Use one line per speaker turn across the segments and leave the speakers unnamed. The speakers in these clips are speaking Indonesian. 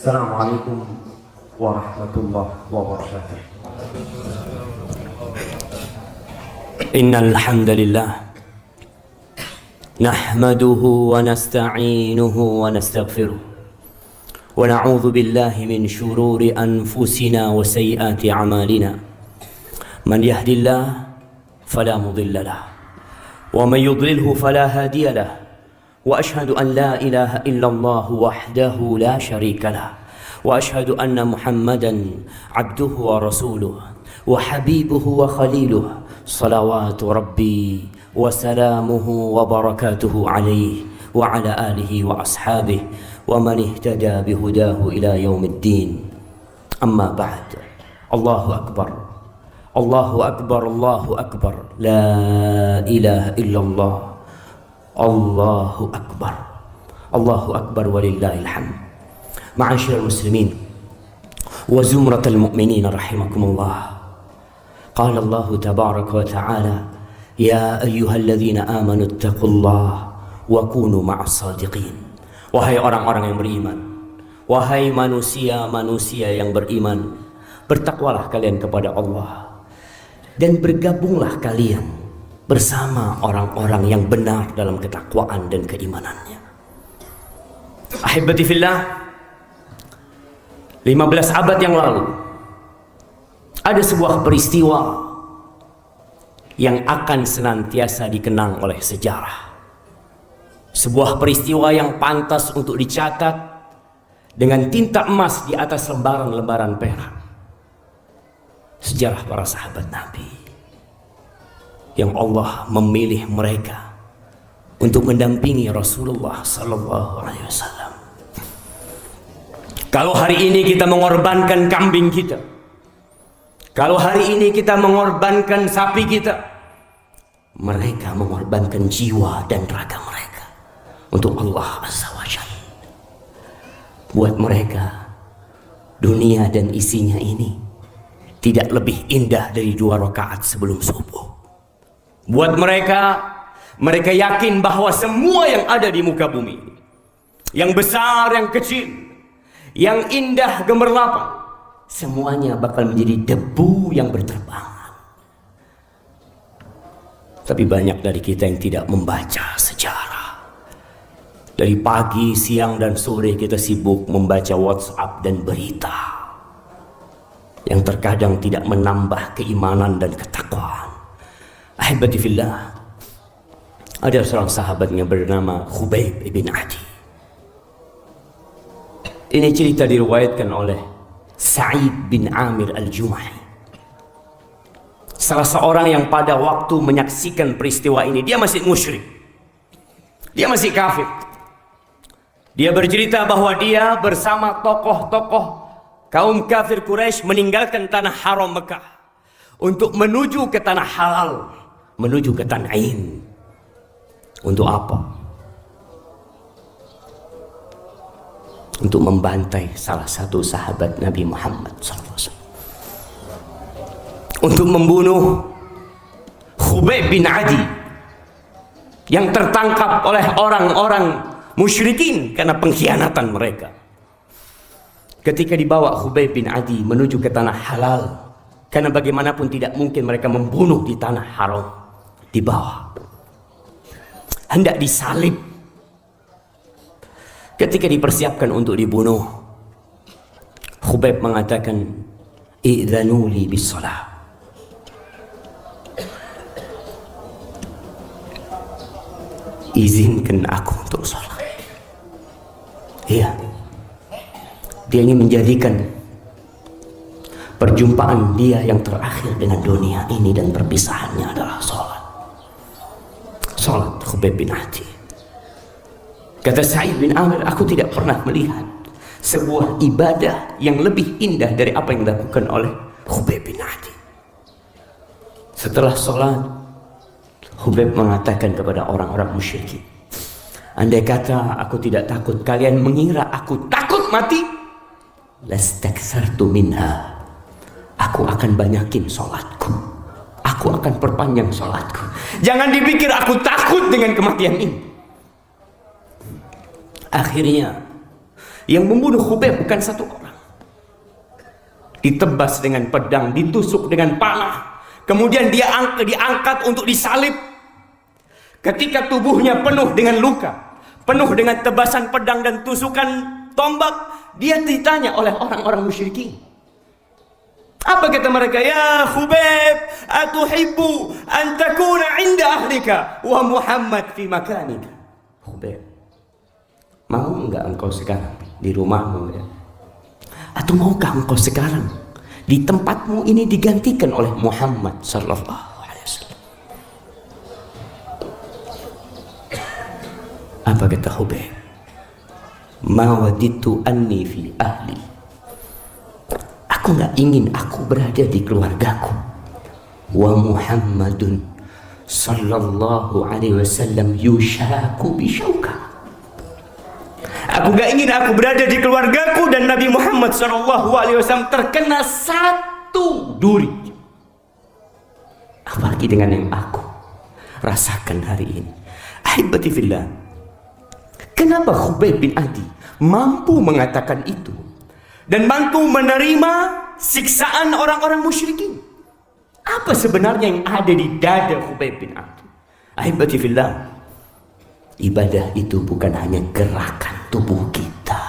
Assalamualaikum warahmatullahi wabarakatuh.
Innal hamdalillah nahmaduhu wa nasta'inuhu wa nastaghfiruh wa na'udzu billahi min shururi anfusina wa sayyiati a'malina. Man yahdihillahu fala mudilla lahu wa man yudlilhu fala hadiya lahu. Wa ashhadu an la ilaha illallah wahdahu la syarika lah wa ashhadu anna Muhammadan abduhu wa rasuluh wa habibuhu wa khaliluh salawatu rabbi wa salamuhu wa barakatuhu alaihi wa ala alihi wa ashabihi wa man ihtada bihudahu ila yaumiddin. Amma ba'd. Allahu akbar, Allahu akbar, Allahu akbar, la ilaha illallah, Allahu akbar, Allahu akbar walillahil hamd. Ma'asyiral muslimin wa zumratal mu'minin rahimakumullah. Qala Allah tabaraka wa ta'ala, ya ayyuhalladzina amanu ittaqullaha wa kunu ma'as sadiqin. Wahai orang-orang yang beriman, wahai manusia-manusia yang beriman, bertakwalah kalian kepada Allah dan bergabunglah kalian bersama orang-orang yang benar dalam ketakwaan dan keimanannya. Ahibati fillah, 15 abad yang lalu ada sebuah peristiwa yang akan senantiasa dikenang oleh sejarah. Sebuah peristiwa yang pantas untuk dicatat dengan tinta emas di atas lembaran-lembaran perak. Sejarah para sahabat Nabi yang Allah memilih mereka untuk mendampingi Rasulullah sallallahu alaihi wasallam. Kalau hari ini kita mengorbankan kambing kita, kalau hari ini kita mengorbankan sapi kita, mereka mengorbankan jiwa dan raga mereka untuk Allah azza wa jalla. Buat mereka, dunia dan isinya ini tidak lebih indah dari 2 rakaat sebelum subuh. Buat mereka, mereka yakin bahwa semua yang ada di muka bumi, yang besar, yang kecil, yang indah, gemerlapan, semuanya bakal menjadi debu yang berterbangan. Tapi banyak dari kita yang tidak membaca sejarah. Dari pagi, siang, dan sore kita sibuk membaca WhatsApp dan berita yang terkadang tidak menambah keimanan dan ketakwaan. Ahibati fillah, ada seorang sahabat yang bernama Khubayb bin Adi. Ini cerita diriwayatkan oleh Sa'id bin Amir al-Jumahi, salah seorang yang pada waktu menyaksikan peristiwa ini dia masih musyrik, dia masih kafir. Dia bercerita bahwa dia bersama tokoh-tokoh kaum kafir Quraisy meninggalkan tanah haram Mekah untuk menuju ke tanah halal, menuju ke Tan'im. Untuk apa? Untuk membantai salah satu sahabat Nabi Muhammad SAW, untuk membunuh Khubayb bin Adi yang tertangkap oleh orang-orang musyrikin karena pengkhianatan mereka. Ketika dibawa Khubayb bin Adi menuju ke tanah halal, karena bagaimanapun tidak mungkin mereka membunuh di tanah haram, dibawa, hendak disalib. Ketika dipersiapkan untuk dibunuh, Khubayb mengatakan, "Idzanuli bis-shalah." Izinkan aku untuk sholat. Iya, dia ingin menjadikan perjumpaan dia yang terakhir dengan dunia ini dan perpisahannya adalah sholat. Sholat Khubayb bin Adi. Kata Sa'id bin Amir, aku tidak pernah melihat sebuah ibadah yang lebih indah dari apa yang dilakukan oleh Khubayb bin Adi. Setelah sholat, Khubayb mengatakan kepada orang-orang musyrikin, andai kata aku tidak takut kalian mengira aku takut mati, lastaksartu minha, aku akan banyakin sholatku, aku akan perpanjang sholatku. Jangan dipikir aku takut dengan kematian ini. Akhirnya Yang membunuh Khubayb bukan satu orang. Ditebas dengan pedang, ditusuk dengan panah, kemudian dia diangkat untuk disalib. Ketika tubuhnya penuh dengan luka, penuh dengan tebasan pedang dan tusukan tombak, dia ditanya oleh orang-orang musyrikin. Apa kata mereka? Ya Khubayb, atuhibbu an takuna 'inda ahlika wa Muhammad fi makanika. Khubayb, mau enggak engkau sekarang di rumahmu ya? Atau maukah engkau sekarang di tempatmu ini digantikan oleh Muhammad sallallahu alaihi wasallam? Apa kata Khubayb? Ma waditu anni fi ahli. Aku enggak ingin aku berada di keluargaku. Wa Muhammadun sallallahu alaihi wasallam yushaku bisyauka. Aku gak ingin aku berada di keluargaku dan Nabi Muhammad SAW terkena satu duri. Apalagi dengan yang aku rasakan hari ini. Ahibati fillah, kenapa Khubayb bin Adi mampu mengatakan itu dan mampu menerima siksaan orang-orang musyrikin? Apa sebenarnya yang ada di dada Khubayb bin Adi? Ahibati fillah, ibadah itu bukan hanya gerakan tubuh kita.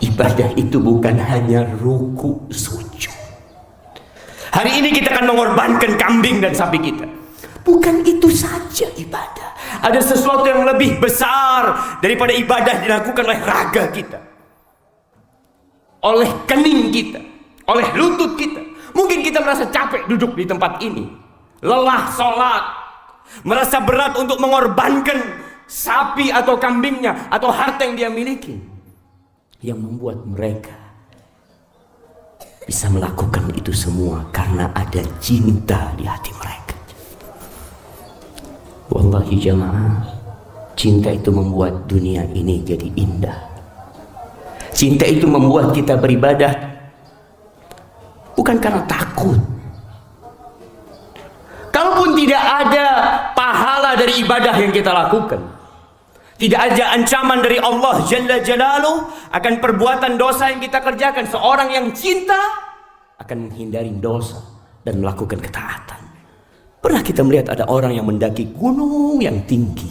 Ibadah itu bukan hanya ruku sujud. Hari ini kita akan mengorbankan kambing dan sapi kita. Bukan itu saja ibadah. Ada sesuatu yang lebih besar daripada ibadah dilakukan oleh raga kita, oleh kening kita, oleh lutut kita. Mungkin kita merasa capek duduk di tempat ini, lelah sholat, merasa berat untuk mengorbankan sapi atau kambingnya atau harta yang dia miliki. Yang membuat mereka bisa melakukan itu semua karena ada cinta di hati mereka. Wallahi jamaah, cinta itu membuat dunia ini jadi indah. Cinta itu membuat kita beribadah bukan karena takut. Kalaupun tidak ada pahala dari ibadah yang kita lakukan, tidak ada ancaman dari Allah Jalla Jalaluh akan perbuatan dosa yang kita kerjakan, seorang yang cinta akan menghindari dosa dan melakukan ketaatan. Pernah kita melihat ada orang yang mendaki gunung yang tinggi.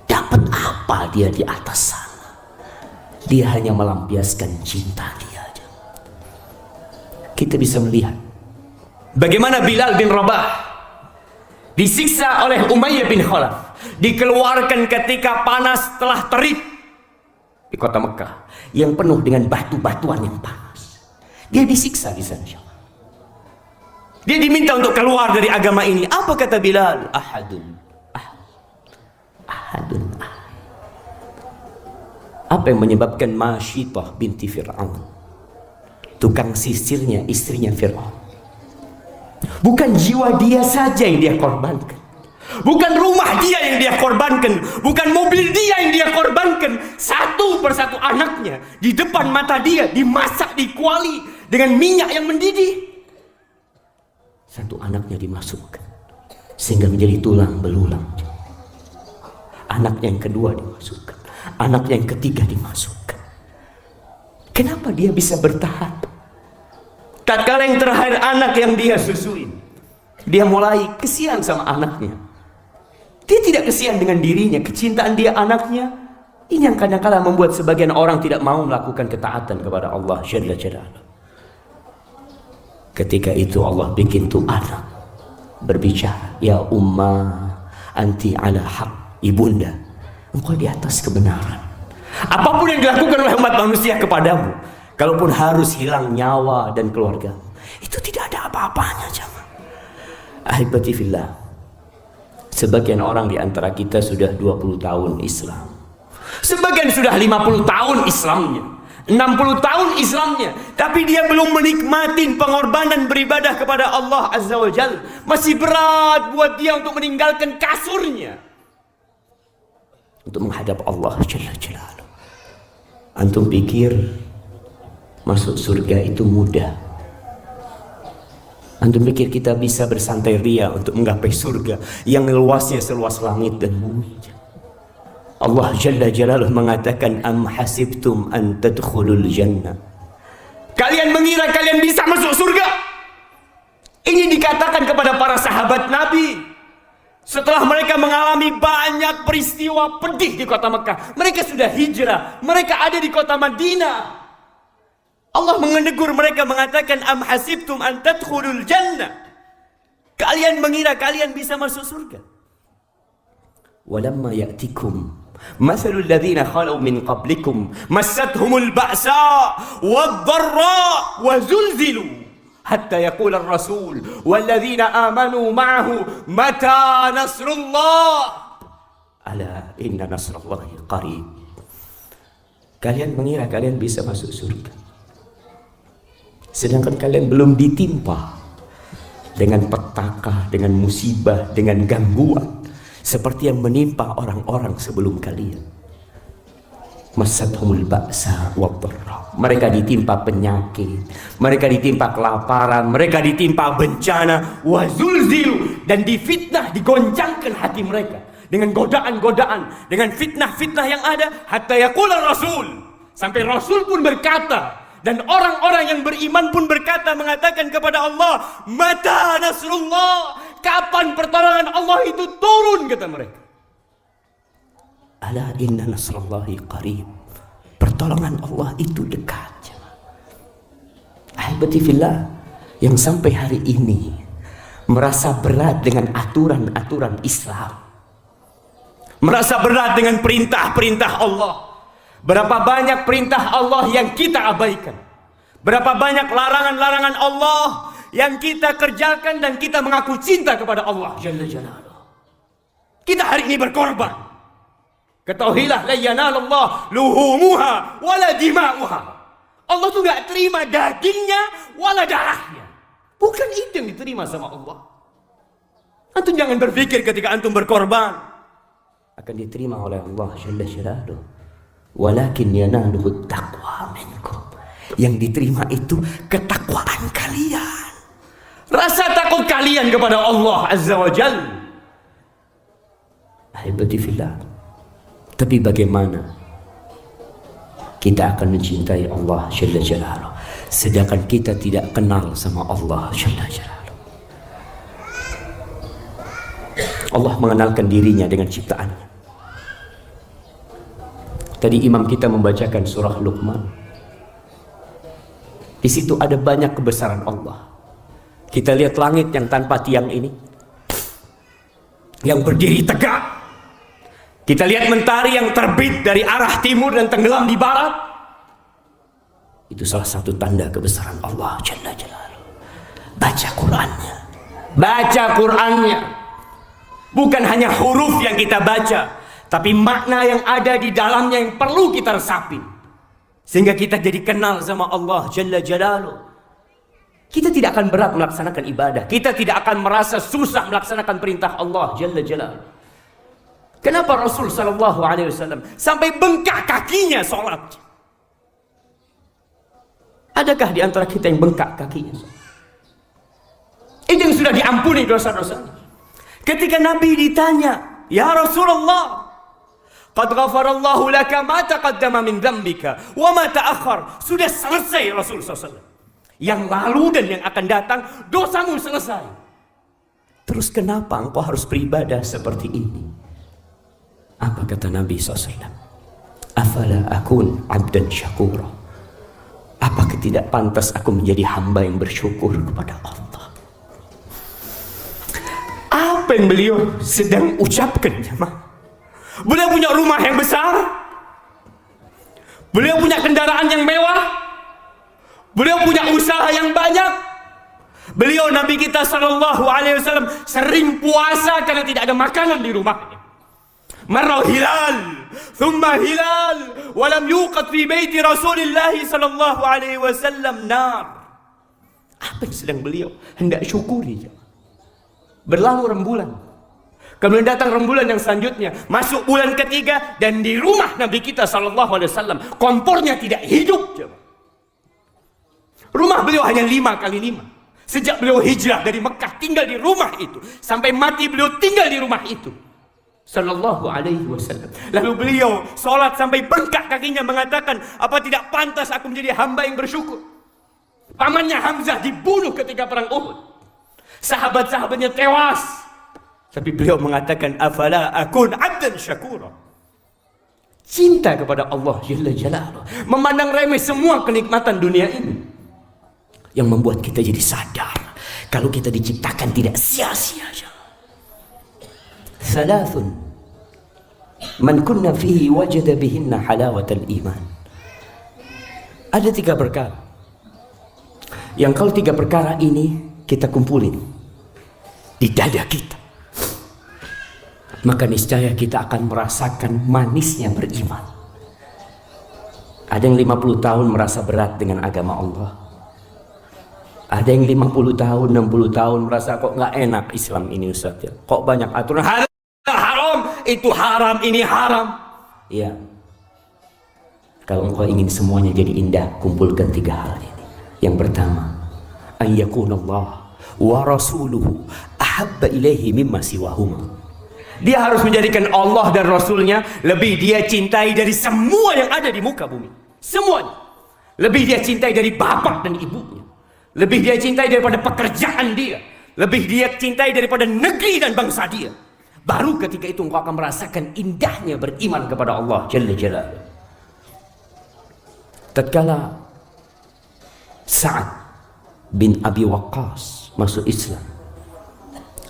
Dapat apa dia di atas sana? Dia hanya melampiaskan cinta dia aja. Kita bisa melihat bagaimana Bilal bin Rabah disiksa oleh Umayyah bin Khalaf, dikeluarkan ketika panas telah terik di kota Mekah yang penuh dengan batu-batuan yang panas. Dia disiksa di sana. Dia diminta untuk keluar dari agama ini. Apa kata Bilal? Ahadun ahad, ahadun ahad. Apa yang menyebabkan Masyitah binti Fir'aun, tukang sisirnya istrinya Fir'aun, bukan jiwa dia saja yang dia korbankan, bukan rumah dia yang dia korbankan, bukan mobil dia yang dia korbankan. Satu persatu anaknya di depan mata dia dimasak, dikuali dengan minyak yang mendidih. Satu anaknya dimasukkan sehingga menjadi tulang belulang. Anaknya yang kedua dimasukkan, anaknya yang ketiga dimasukkan. Kenapa dia bisa bertahan? Tatkala yang terakhir anak yang dia susuin, dia mulai kesian sama anaknya. Dia tidak kesian dengan dirinya, kecintaan dia anaknya. Ini yang kadang-kadang membuat sebagian orang tidak mau melakukan ketaatan kepada Allah Jalla Jalaluh. Ketika itu Allah bikin tuh anak berbicara, ya Ummah, anti ala haq, ibunda, engkau di atas kebenaran. Apapun yang dilakukan oleh umat manusia kepadamu, kalaupun harus hilang nyawa dan keluarga, itu tidak ada apa-apanya jemaah. Ahibati fillah, sebagian orang di antara kita sudah 20 tahun Islam, sebagian sudah 50 tahun Islamnya, 60 tahun Islamnya, tapi dia belum menikmati pengorbanan beribadah kepada Allah Azza wa Jalla. Masih berat buat dia untuk meninggalkan kasurnya untuk menghadap Allah Jalla Jalaluh. Antum pikir masuk surga itu mudah? Antum pikir kita bisa bersantai ria untuk menggapai surga yang luasnya seluas langit dan bumi? Allah Jalla Jalaluhu mengatakan, am hasibtum an tadkhulul jannah. Kalian mengira kalian bisa masuk surga? Ini dikatakan kepada para sahabat Nabi setelah mereka mengalami banyak peristiwa pedih di kota Mekah. Mereka sudah hijrah, mereka ada di kota Madinah. Allah menegur mereka mengatakan, am hasibtum an tadkhulul jannah. Kalian mengira kalian bisa masuk surga. Walamma ya'tikum mathalul ladzina khalu min qablikum massathumul ba'sa wad-dharra wa zulzilu hatta yaqula ar-rasul wal ladzina amanu ma'ahu mata nasrullah ala inna nasrallahi qarib. Kalian mengira kalian bisa masuk surga, sedangkan kalian belum ditimpa dengan petaka, dengan musibah, dengan gangguan seperti yang menimpa orang-orang sebelum kalian. Massathumul ba'sa wad-dharra. Mereka ditimpa penyakit, mereka ditimpa kelaparan, mereka ditimpa bencana, wa zulzilu, dan difitnah, digoncangkan hati mereka dengan godaan-godaan, dengan fitnah-fitnah yang ada, hatta yaqula rasul, sampai rasul pun berkata, dan orang-orang yang beriman pun berkata, mengatakan kepada Allah, mata nasrullah, kapan pertolongan Allah itu turun, kata mereka. Ala inna nasrallahi qarib. Pertolongan Allah itu dekat. Ahibati fillah, yang sampai hari ini merasa berat dengan aturan-aturan Islam, merasa berat dengan perintah-perintah Allah. Berapa banyak perintah Allah yang kita abaikan, berapa banyak larangan-larangan Allah yang kita kerjakan, dan kita mengaku cinta kepada Allah Jalla Jalaluhu. Kita hari ini berkorban. Ketahuilah, la yanalullah luhumuha wala dima'uha. Allah tuh gak terima dagingnya wala darahnya. Bukan itu yang diterima sama Allah. Antum jangan berpikir ketika antum berkorban akan diterima oleh Allah Jalla Jalaluhu. Walakin yanaluhu taqwa minkum. Yang diterima itu ketakwaan kalian, rasa takut kalian kepada Allah Azza wa Jalla. Ahibati fillah, tapi bagaimana kita akan mencintai Allah Jalla Jalaluhu sedangkan kita tidak kenal sama Allah Jalla Jalaluhu? Allah mengenalkan dirinya dengan ciptaannya. Tadi imam kita membacakan surah Luqman. Di situ ada banyak kebesaran Allah. Kita lihat langit yang tanpa tiang ini, yang berdiri tegak. Kita lihat mentari yang terbit dari arah timur dan tenggelam di barat. Itu salah satu tanda kebesaran Allah Jalla Jalaluhu. Baca Qur'annya. Baca Qur'annya. Bukan hanya huruf yang kita baca, tapi makna yang ada di dalamnya yang perlu kita resapi, sehingga kita jadi kenal sama Allah Jalla Jalaluhu. Kita tidak akan berat melaksanakan ibadah, kita tidak akan merasa susah melaksanakan perintah Allah Jalla Jalaluhu. Kenapa Rasul Sallallahu Alaihi Wasallam sampai bengkak kakinya sholat? Adakah di antara kita yang bengkak kakinya? Itu yang sudah diampuni dosa-dosanya. Ketika Nabi ditanya, ya Rasulullah, qad ghafarallahu laka ma taqaddama min dzambika wa ma ta'akhkhar. Sudah selesai Rasul SAW. Yang lalu dan yang akan datang, dosamu selesai. Terus kenapa engkau harus beribadah seperti ini? Apa kata Nabi SAW? Afala akun abdan syakura. Apakah tidak pantas aku menjadi hamba yang bersyukur kepada Allah? Apa yang beliau sedang ucapkan, jemaah? Beliau punya rumah yang besar, beliau punya kendaraan yang mewah, beliau punya usaha yang banyak. Beliau, Nabi kita Sallallahu Alaihi Wasallam, sering puasa karena tidak ada makanan di rumahnya. Marra hilal, thumma hilal, walam yuqad fi baiti Rasulillah Sallallahu Alaihi Wasallam nar. Apa yang sedang beliau hendak syukuri? Berlalu rembulan, kemudian datang rembulan yang selanjutnya, masuk bulan ketiga, dan di rumah Nabi kita Sallallahu Alaihi Wasallam kompornya tidak hidup. Rumah beliau hanya 5x5. Sejak beliau hijrah dari Mekah tinggal di rumah itu, sampai mati beliau tinggal di rumah itu. Sallallahu alaihi wasallam. Lalu beliau solat sampai bengkak kakinya, mengatakan, apa tidak pantas aku menjadi hamba yang bersyukur? Pamannya Hamzah dibunuh ketika perang Uhud. Sahabat-sahabatnya tewas. Tapi beliau mengatakan, afala akun abdan syakura. Cinta kepada Allah Jalla Jalaluh, memandang remeh semua kenikmatan dunia ini, yang membuat kita jadi sadar kalau kita diciptakan tidak sia-sia. Thalathun man kunna fihi wajada bihinna halawatal iman. Ada 3 perkara yang kalau 3 perkara ini kita kumpulin di dada kita, maka niscaya kita akan merasakan manisnya beriman. Ada yang 50 tahun merasa berat dengan agama Allah. Ada yang 50 tahun, 60 tahun merasa kok nggak enak Islam ini Ustaz ya. Kok banyak aturan, haram, itu haram, ini haram. Ya. Kalau engkau ingin semuanya jadi indah, kumpulkan 3 hal ini. Yang pertama, an yakunallah wa rasuluhu ahabba ilaihi mimma siwahuma. Dia harus menjadikan Allah dan Rasulnya lebih dia cintai dari semua yang ada di muka bumi. Semuanya. Lebih dia cintai dari bapak dan ibunya. Lebih dia cintai daripada pekerjaan dia. Lebih dia cintai daripada negeri dan bangsa dia. Baru ketika itu engkau akan merasakan indahnya beriman kepada Allah Jalla Jalaluh. Tatkala Sa'ad bin Abi Waqqas masuk Islam,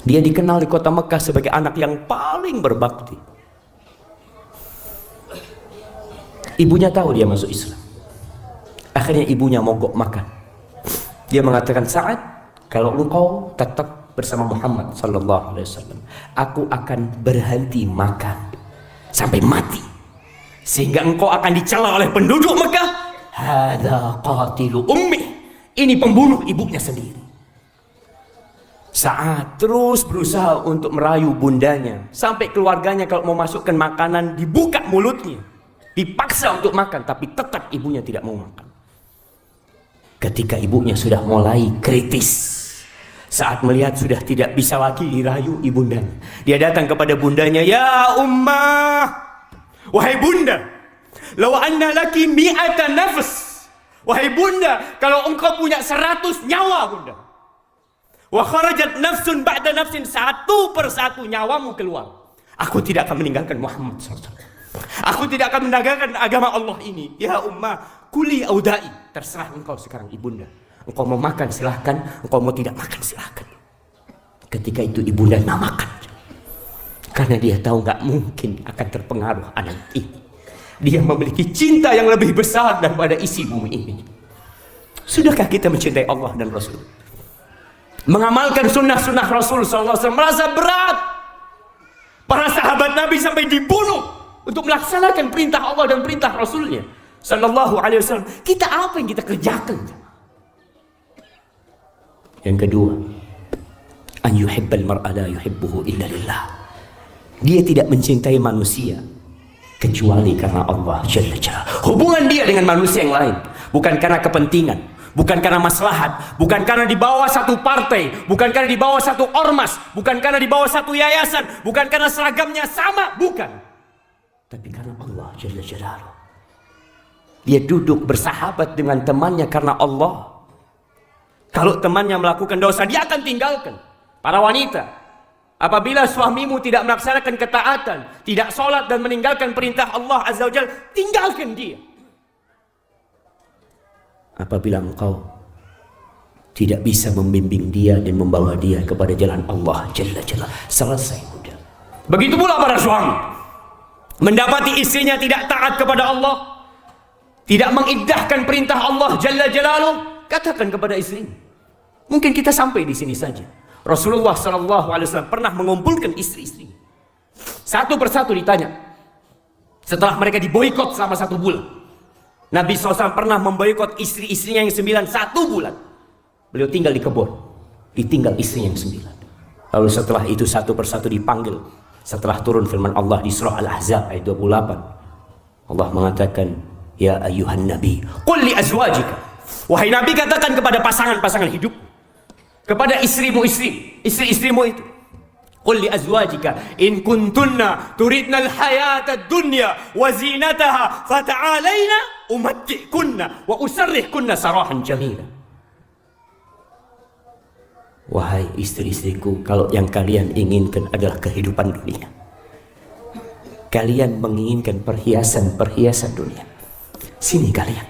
dia dikenal di kota Mekah sebagai anak yang paling berbakti. Ibunya tahu dia masuk Islam. Akhirnya ibunya mogok makan. Dia mengatakan, Sa'ad, kalau engkau tetap bersama Muhammad sallallahu alaihi wasallam, aku akan berhenti makan sampai mati. Sehingga engkau akan dicela oleh penduduk Mekah. Hadza qatilu ummi. Ini pembunuh ibunya sendiri. Sa'ad terus berusaha untuk merayu bundanya, sampai keluarganya kalau mau masukkan makanan dibuka mulutnya, dipaksa untuk makan, tapi tetap ibunya tidak mau makan. Ketika ibunya sudah mulai kritis, saat melihat sudah tidak bisa lagi dirayu ibundanya, dia datang kepada bundanya, ya ummah, wahai bunda, law anna laki mi'ata nafs, wahai bunda, kalau engkau punya 100 nyawa bunda, wa kharajat nafsun ba'da nafsin, 1 persatu nyawamu keluar, aku tidak akan meninggalkan Muhammad SAW. Aku tidak akan meninggalkan agama Allah ini. Ya ummah, kuli audai, terserah engkau sekarang ibunda. Engkau mau makan silahkan, engkau mau tidak makan silahkan. Ketika itu ibunda nggak makan, karena dia tahu nggak mungkin akan terpengaruh anak ini. Dia memiliki cinta yang lebih besar daripada isi bumi ini. Sudahkah kita mencintai Allah dan Rasul? Mengamalkan sunnah-sunnah Rasul SAW merasa berat. Para sahabat Nabi sampai dibunuh untuk melaksanakan perintah Allah dan perintah Rasulnya sallallahu alaihi wasallam. Kita apa yang kita kerjakan? Yang kedua, an yuhibbal mar'a la yuhibbuhu illa lillah. Dia tidak mencintai manusia kecuali karena Allah Jalla Jalla. Hubungan dia dengan manusia yang lain bukan karena kepentingan, bukan karena maslahat, bukan karena di bawah satu partai, bukan karena di bawah satu ormas, bukan karena di bawah satu yayasan, bukan karena seragamnya sama, bukan. Tapi karena Allah Jalla Jalaluh. Dia duduk bersahabat dengan temannya karena Allah. Kalau temannya melakukan dosa, dia akan tinggalkan. Para wanita, apabila suamimu tidak melaksanakan ketaatan, tidak sholat dan meninggalkan perintah Allah Azza wa Jalla, tinggalkan dia. Apabila engkau tidak bisa membimbing dia dan membawa dia kepada jalan Allah Jalla Jalla, selesai udah. Begitu pula para suami. Mendapati istrinya tidak taat kepada Allah, tidak mengindahkan perintah Allah Jalla Jalaluh, katakan kepada istri. Mungkin kita sampai di sini saja. Rasulullah SAW pernah mengumpulkan istri-istri. Satu persatu ditanya. Setelah mereka diboikot selama 1 bulan, Nabi SAW pernah memboikot istri-istrinya yang 9 1 bulan. Beliau tinggal di kebun, ditinggal istrinya yang 9. Lalu setelah itu satu persatu dipanggil. Setelah turun firman Allah di surah Al-Ahzab ayat 28, Allah mengatakan, ya ayyuhan nabi qul li azwajika, wahai nabi katakan kepada pasangan-pasangan hidup, kepada istri-istrimu itu, Qul li azwajika in kuntunna turidna al-hayata ad-dunya wa zinataha fata'alaina umatti'kunna wa usarrihkunna sarahan jamila. Wahai istri-istriku, kalau yang kalian inginkan adalah kehidupan dunia, kalian menginginkan perhiasan-perhiasan dunia, sini kalian,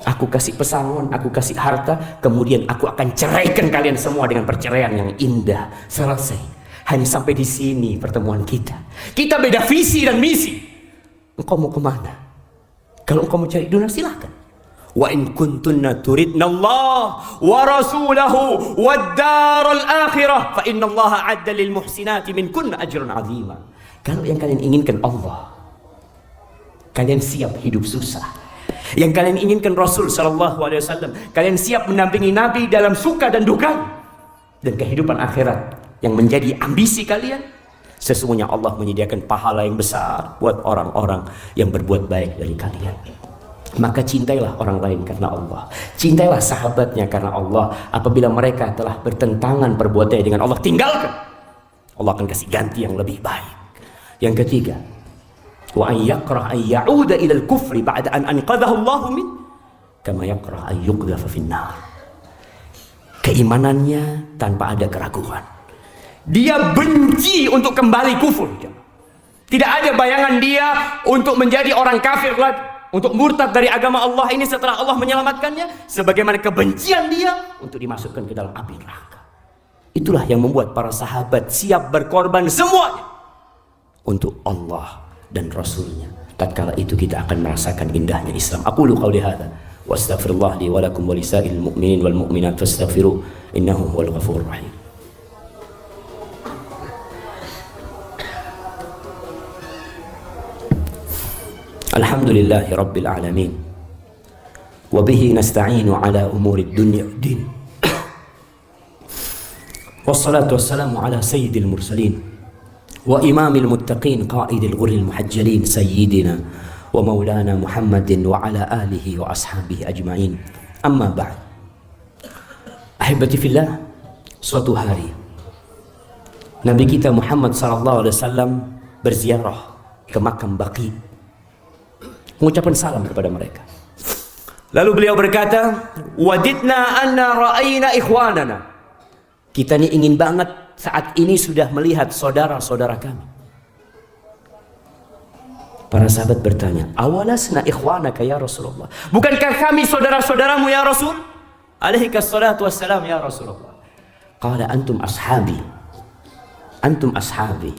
aku kasih pesangon, aku kasih harta, kemudian aku akan ceraikan kalian semua dengan perceraian yang indah. Selesai. Hanya sampai di sini pertemuan kita. Kita beda visi dan misi. Engkau mau kemana? Kalau engkau mau cari dunia, silahkan. Wa in kuntunna turidna Allah wa rasulahu wad daral akhirah fa inna Allah adda lil muhsinati minkunna ajran azima. Kalau yang kalian inginkan Allah, kalian siap hidup susah. Yang kalian inginkan Rasul sallallahu alaihi wasallam, kalian siap mendampingi Nabi dalam suka dan duka. Dan kehidupan akhirat yang menjadi ambisi kalian, sesungguhnya Allah menyediakan pahala yang besar buat orang-orang yang berbuat baik dari kalian. Maka cintailah orang lain karena Allah, cintailah sahabatnya karena Allah. Apabila mereka telah bertentangan perbuatannya dengan Allah, tinggalkan. Allah akan kasih ganti yang lebih baik. Yang ketiga, wa an yakrah an ya'uda ila al-kufri ba'da an anqadhahu Allah min kama yakrah an yuqdhafa fin nar. Keimanannya tanpa ada keraguan. Dia benci untuk kembali kufur. Tidak ada bayangan dia untuk menjadi orang kafir lagi, untuk murtad dari agama Allah ini setelah Allah menyelamatkannya, sebagaimana kebencian dia untuk dimasukkan ke dalam api neraka. Itulah yang membuat para sahabat siap berkorban semuanya untuk Allah dan Rasulnya. Tatkala itu kita akan merasakan indahnya Islam. Aqulu qawli hadza wa astaghfirullah li wa lakum wa lisa'il mu'minin wal mu'minat fastaghfiru innahu huwal ghafurur rahim. Alhamdulillahi rabbil alamin wa bihi nasta'inu ala umuri dunya din. Wassalatu wassalamu ala sayyidil mursalin wa imamil muttaqin qaidil ghurril muhajjalin sayyidina wa maulana Muhammadin wa ala alihi wa ashabihi ajma'in. Amma ba'd. Ahibati fillah, suatu hari Nabi kita Muhammad sallallahu alaihi wasallam berziarah ke makam Baqi, mengucapkan salam kepada mereka. Lalu beliau berkata, wadidna anna ra'ayna ikhwanana. Kita ini ingin banget saat ini sudah melihat saudara-saudara kami. Para sahabat bertanya, awalasna ikhwanaka ya Rasulullah? Bukankah kami saudara-saudaramu ya Rasul? Alaihika salatu wassalam ya Rasulullah. Qala antum ashabi. Antum ashabi.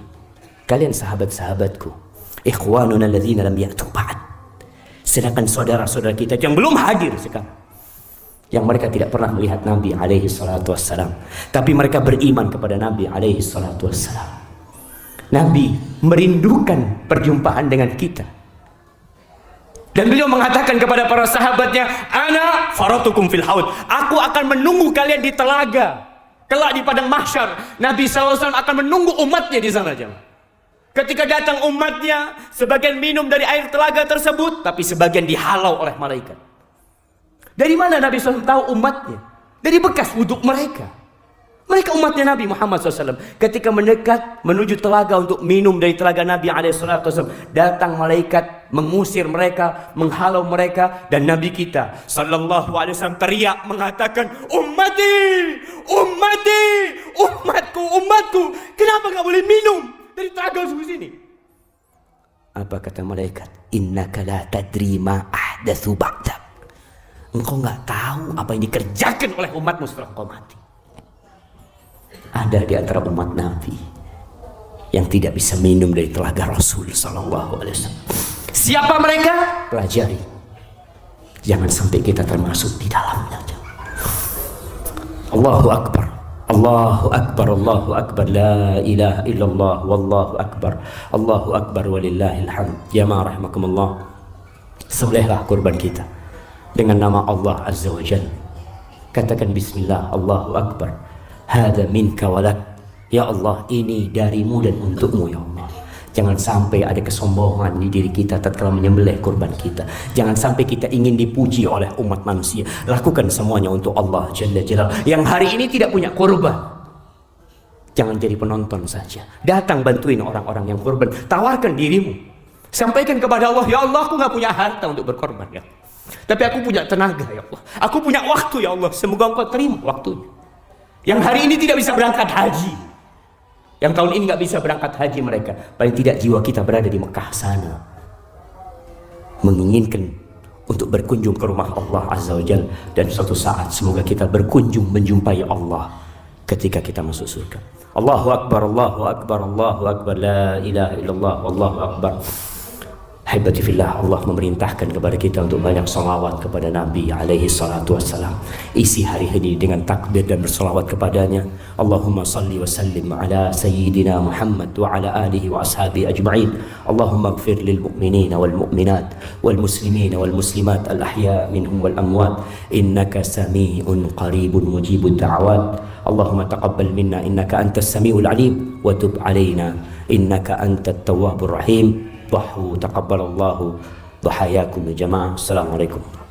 Kalian sahabat-sahabatku. Ikhwanuna alladhina lam ya'tu ba'd. Sedangkan saudara-saudara kita yang belum hadir sekarang, yang mereka tidak pernah melihat Nabi alaihi salatu wassalam, tapi mereka beriman kepada Nabi alaihi salatu wassalam. Nabi merindukan perjumpaan dengan kita. Dan beliau mengatakan kepada para sahabatnya, ana faratukum fil haud. Aku akan menunggu kalian di telaga. Kelak di padang mahsyar, Nabi SAW akan menunggu umatnya di sana. Ketika datang umatnya, sebagian minum dari air telaga tersebut, tapi sebagian dihalau oleh malaikat. Dari mana Nabi SAW tahu umatnya? Dari bekas wuduk mereka. Mereka umatnya Nabi Muhammad SAW. Ketika mendekat menuju telaga untuk minum dari telaga Nabi SAW, datang malaikat mengusir mereka, menghalau mereka, dan Nabi kita Sallallahu Alaihi Wasallam teriak mengatakan, ummati, ummati, umatku, umatku, kenapa gak boleh minum dari telaga seperti ini? Apa kata malaikat? Innaka la tadri ma ahdatsu ba'dak. Engkau nggak tahu apa yang dikerjakan oleh umatmu setelah engkau mati. Ada di antara umat Nabi yang tidak bisa minum dari telaga Rasul Sallallahu Alaihi Wasallam. Siapa mereka? Pelajari. Jangan sampai kita termasuk di dalamnya. Allahu Akbar. Allahu Akbar, Allahu Akbar, la ilaha illallah, wallahu Akbar, Allahu Akbar, walillahil hamd. Jamaah rahimakumullah, sembelihlah kurban kita dengan nama Allah Azza wa Jalla. Katakan bismillah, Allahu Akbar, hadza minka walak. Ya Allah, ini darimu dan untukmu ya Allah. Jangan sampai ada kesombongan di diri kita tatkala menyembelih kurban kita. Jangan sampai kita ingin dipuji oleh umat manusia. Lakukan semuanya untuk Allah Jalla Jalla yang hari ini tidak punya kurban. Jangan jadi penonton saja. Datang bantuin orang-orang yang korban. Tawarkan dirimu. Sampaikan kepada Allah, ya Allah, aku gak punya harta untuk berkorban ya. Tapi aku punya tenaga ya Allah. Aku punya waktu ya Allah. Semoga engkau terima waktunya. Yang hari ini tidak bisa berangkat haji. Yang tahun ini gak bisa berangkat haji mereka. Paling tidak jiwa kita berada di Mekah sana. Menginginkan untuk berkunjung ke rumah Allah Azza wa Jalla. Dan suatu saat semoga kita berkunjung menjumpai Allah ketika kita masuk surga. Allahu Akbar, Allahu Akbar, Allahu Akbar, la ilaha illallah, Allahu Akbar. Haibati fillah, Allah memerintahkan kepada kita untuk banyak salawat kepada Nabi alaihi salatu wassalam. Isi hari ini dengan takbir dan bersalawat kepadanya. Allahumma salli wa sallim ala sayyidina Muhammad wa ala alihi wa ashabihi ajma'in. Allahumma ighfir lil mu'minina wal mu'minat wal muslimina wal muslimat al ahya minhum wal amwat. Innaka sami'un qaribun mujibud da'awat. Allahumma taqabbal minna innaka antas sami'ul alim wa tub alaina innaka antat tawwabur rahim. ضحوا تقبل الله ضحاياكم يا جماعة. السلام عليكم.